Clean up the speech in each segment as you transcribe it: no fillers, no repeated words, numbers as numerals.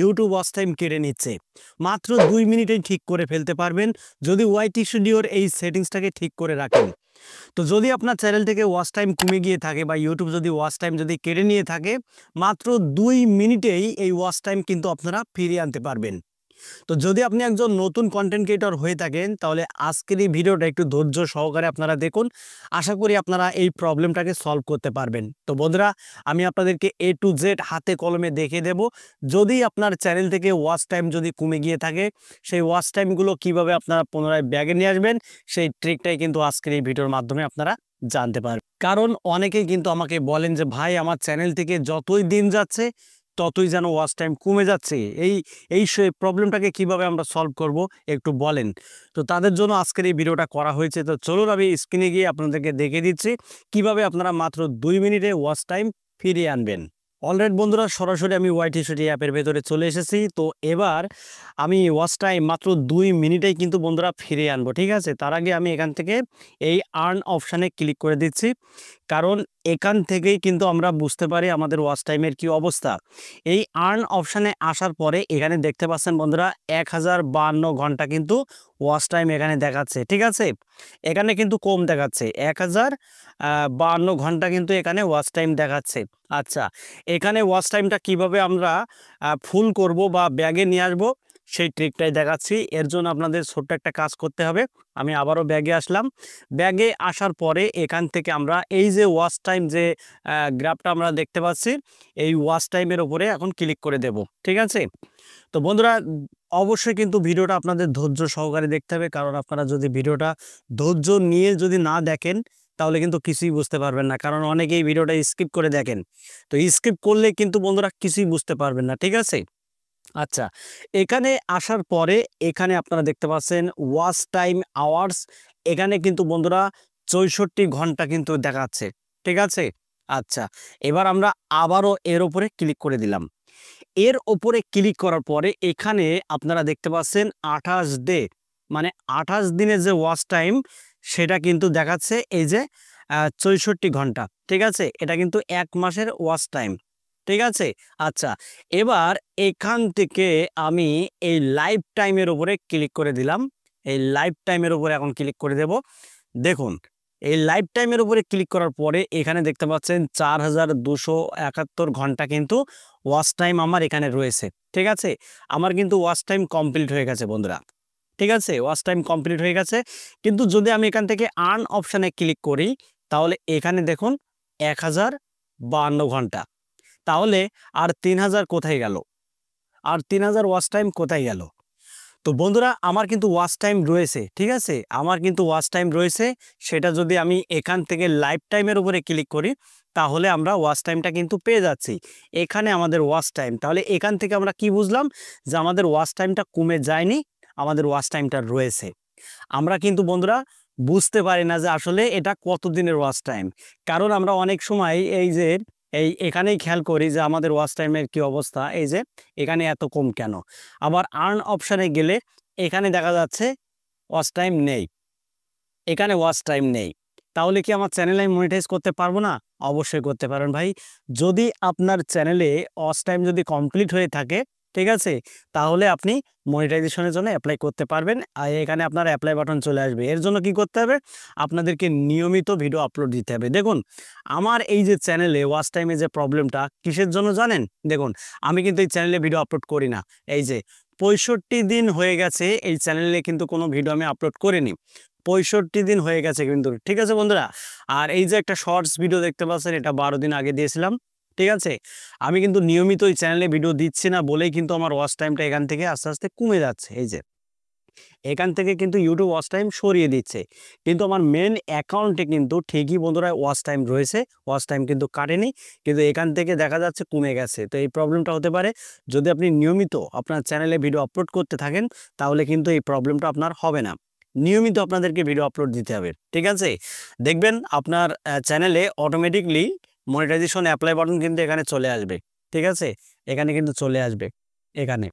YouTube watch time কেড়ে নিচ্ছে। মাত্র 2 মিনিটেই ঠিক করে ফেলতে পারবেন যদি ওয়াইটি স্টুডিওর এই সেটিংসটাকে ঠিক করে রাখেন। তো যদি আপনার চ্যানেল থেকে ওয়াচ টাইম কমে গিয়ে থাকে বা ইউটিউব যদি ওয়াচ টাইম যদি কেড়ে নিয়ে থাকে, মাত্র 2 মিনিটেই এই ওয়াচ টাইম কিন্তু আপনারা ফিরিয়ে আনতে পারবেন। তো যদি আপনি একজন নতুন কন্টেন্ট ক্রিয়েটর হয়ে থাকেন, তাহলে আজকের এই ভিডিওটা একটু ধৈর্য সহকারে আপনারা দেখুন। আশা করি আপনারা এই প্রবলেমটাকে সলভ করতে পারবেন। তো বন্ধুরা, আমি আপনাদেরকে A to Z হাতে কলমে দেখিয়ে দেব। যদি আপনার চ্যানেল থেকে ওয়াচ টাইম যদি কমে গিয়ে থাকে, সেই ওয়াচ টাইমগুলো কিভাবে আপনারা পুনরায় ব্যাগে নিয়ে আসবেন, সেই ট্রিকটাই কিন্তু আজকের এই ভিডিওর মাধ্যমে আপনারা জানতে পারবেন। কারণ অনেকেই কিন্তু আমাকে বলেন যে ভাই, আমার চ্যানেল থেকে যতই দিন যাচ্ছে ততই যেন ওয়াচ টাইম কমে যাচ্ছে। এই প্রবলেমটাকে কিভাবে আমরা সলভ করব একটু বলেন। তো তাদের জন্য আজকের এই ভিডিওটা করা হয়েছে। তো চলুন আমি স্ক্রিনে গিয়ে আপনাদেরকে দেখিয়ে দিচ্ছি কিভাবে আপনারা মাত্র 2 মিনিটে ওয়াচ টাইম ফিরিয়ে আনবেন। অলরাইট বন্ধুরা, সরাসরি আমি ওয়াইটি স্টুডিও অ্যাপের ভেতরে চলে এসেছি। তো এবার আমি ওয়াচ টাইম মাত্র 2 মিনিটেই কিন্তু বন্ধুরা ফিরিয়ে আনবো, ঠিক আছে। তার আগে আমি এখান থেকে এই আর্ন অপশানে ক্লিক করে দিচ্ছি, কারণ এখান থেকেই কিন্তু আমরা বুঝতে পারি আমাদের ওয়াচ টাইমের কি অবস্থা। এই আর্ন অপশানে আসার পরে এখানে দেখতে পাচ্ছেন বন্ধুরা 1052 ঘন্টা কিন্তু ওয়াচ টাইম এখানে দেখাচ্ছে, ঠিক আছে। এখানে কিন্তু কম দেখাচ্ছে, 1052 ঘন্টা কিন্তু এখানে ওয়াচ টাইম দেখাচ্ছে। আচ্ছা, এখানে ওয়াচ টাইমটা কিভাবে আমরা ফুল করব বা ব্যাগে নিয়ে আসবো, সেই ট্রিকটাই দেখাচ্ছি। এর জন্য আপনাদের ছোট্ট একটা কাজ করতে হবে। আমি আবারও ব্যাগে আসলাম। ব্যাগে আসার পরে এখান থেকে আমরা এই যে ওয়াচ টাইম যে গ্রাফটা আমরা দেখতে পাচ্ছি, এই ওয়াচ টাইমের উপরে এখন ক্লিক করে দেব, ঠিক আছে। তো বন্ধুরা, অবশ্যই কিন্তু ভিডিওটা আপনাদের ধৈর্য সহকারে দেখতে হবে, কারণ আপনারা যদি ভিডিওটা ধৈর্য নিয়ে যদি না দেখেন, তাহলে কিন্তু কিছুই বুঝতে পারবেন না। কারণ অনেকেই ভিডিওটা স্কিপ করে দেখেন। তো স্কিপ করলে কিন্তু বন্ধুরা কিছুই বুঝতে পারবেন না, ঠিক আছে। আচ্ছা, এখানে আসার পরে এখানে আপনারা দেখতে পাচ্ছেন ওয়াচ টাইম আওয়ার্স। এখানে কিন্তু বন্ধুরা 64 ঘন্টা কিন্তু দেখাচ্ছে, ঠিক আছে। আচ্ছা, এবার আমরা আবারও এর উপরে ক্লিক করে দিলাম। এর ওপরে ক্লিক করার পরে এখানে আপনারা দেখতে পাচ্ছেন 28 ডে, মানে 28 দিনের যে ওয়াচ টাইম, সেটা কিন্তু দেখাচ্ছে এই যে 64 ঘন্টা, ঠিক আছে। এটা কিন্তু 1 মাসের ওয়াচ টাইম, ঠিক আছে। আচ্ছা, এবার এখান থেকে আমি এই লাইফ টাইমের উপরে ক্লিক করে দিলাম। এই লাইফ টাইমের উপরে এখন ক্লিক করে দেব। দেখুন, এই লাইফ টাইমের উপরে ক্লিক করার পরে এখানে দেখতে পাচ্ছেন 4271 ঘন্টা কিন্তু ওয়াচ টাইম আমার এখানে রয়েছে, ঠিক আছে। আমার কিন্তু ওয়াচ টাইম কমপ্লিট হয়ে গেছে বন্ধুরা, ঠিক আছে। ওয়াচ টাইম কমপ্লিট হয়ে গেছে। কিন্তু যদি আমি এখান থেকে আর্ন অপশানে ক্লিক করি, তাহলে এখানে দেখুন 1052 ঘন্টা। তাহলে আর 3000 কোথায় গেল? আর 3000 ওয়াচ টাইম কোথায় গেল? তো বন্ধুরা, আমার কিন্তু ওয়াচ টাইম রয়েছে, ঠিক আছে। আমার কিন্তু ওয়াচ টাইম রয়েছে। সেটা যদি আমি এখান থেকে লাইফ টাইমের উপরে ক্লিক করি, তাহলে আমরা ওয়াচ টাইমটা কিন্তু পেয়ে যাচ্ছি। এখানে আমাদের ওয়াচ টাইম, তাহলে এখান থেকে আমরা কি বুঝলাম? যে আমাদের ওয়াচ টাইমটা কমে যায়নি, আমাদের ওয়াচ টাইমটা রয়েছে। আমরা কিন্তু বন্ধুরা বুঝতে পারি না যে আসলে এটা কতদিনের ওয়াচ টাইম। কারণ আমরা অনেক সময় এই যে এখানেই খেয়াল করি যে আমাদের ওয়াচ টাইমের কি অবস্থা, এই যে এখানে এত কম কেন। আবার আর্ন অপশানে গেলে এখানে দেখা যাচ্ছে ওয়াচ টাইম নেই, এখানে ওয়াচ টাইম নেই। তাহলে কি আমার চ্যানেলে আমি মনিটাইজ করতে পারবো না? অবশ্যই করতে পারেন ভাই। যদি আপনার চ্যানেলে ওয়াচ টাইম যদি কমপ্লিট হয়ে থাকে, ঠিক আছে, তাহলে আপনি মনিটাইজেশনের জন্য অ্যাপ্লাই করতে পারবেন। আর এখানে আপনার অ্যাপ্লাই বাটন চলে আসবে। এর জন্য কি করতে হবে? আপনাদেরকে নিয়মিত ভিডিও আপলোড দিতে হবে। দেখুন, আমার এই যে চ্যানেলে ওয়াচ টাইমে যে প্রবলেমটা কিসের জন্য জানেন? দেখুন, আমি কিন্তু এই চ্যানেলে ভিডিও আপলোড করি না। এই যে 65 দিন হয়ে গেছে এই চ্যানেলে কিন্তু কোনো ভিডিও আমি আপলোড করিনি। 65 দিন হয়ে গেছে কিন্তু, ঠিক আছে বন্ধুরা। আর এই যে একটা শর্টস ভিডিও দেখতে পাচ্ছেন, এটা 12 দিন আগে দিয়েছিলাম, ঠিক আছে। আমি কিন্তু নিয়মিত এই চ্যানেলে ভিডিও দিচ্ছি না বলেই কিন্তু আমার ওয়াচ টাইমটা এখান থেকে আস্তে আস্তে কমে যাচ্ছে। এই যে এখান থেকে কিন্তু ইউটিউব ওয়াচ টাইম সরিয়ে দিচ্ছে, কিন্তু আমার মেন অ্যাকাউন্টে কিন্তু ঠিকই বন্ধুরা ওয়াচ টাইম রয়েছে, ওয়াচ টাইম কিন্তু কাটেনি, কিন্তু এখান থেকে দেখা যাচ্ছে কমে গেছে। তো এই প্রবলেমটা হতে পারে যদি আপনি নিয়মিত আপনার চ্যানেলে ভিডিও আপলোড করতে থাকেন, তাহলে কিন্তু এই প্রবলেমটা আপনার হবে না। নিয়মিত আপনাদেরকে ভিডিও আপলোড দিতে হবে, ঠিক আছে। দেখবেন আপনার চ্যানেলে অটোমেটিকলি মনিটাইজেশন অ্যাপ্লাই বাটন কিন্তু এখানে চলে আসবে, ঠিক আছে। এখানে কিন্তু চলে আসবে এখানে।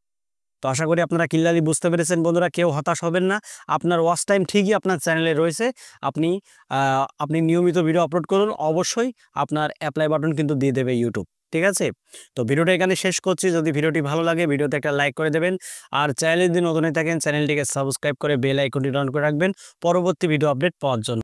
তো আশা করি আপনারা ক্লিয়ারলি বুঝতে পেরেছেন বন্ধুরা। কেউ হতাশ হবেন না, আপনার ওয়াচ টাইম ঠিকই আপনার চ্যানেলে রয়েছে। আপনি নিয়মিত ভিডিও আপলোড করুন, অবশ্যই আপনার অ্যাপ্লাই বাটন কিন্তু দিয়ে দেবে ইউটিউব। ঠিক আছে? তো ভিডিওটা এখানে শেষ করছি। যদি ভিডিওটি ভালো লাগে ভিডিওতে একটা লাইক করে দেবেন। আর চ্যানেলে যদি নতুন হয়ে থাকেন চ্যানেলটিকে সাবস্ক্রাইব করে বেল আইকনটি অন করে রাখবেন পরবর্তী ভিডিও আপডেট পাওয়ার জন্য।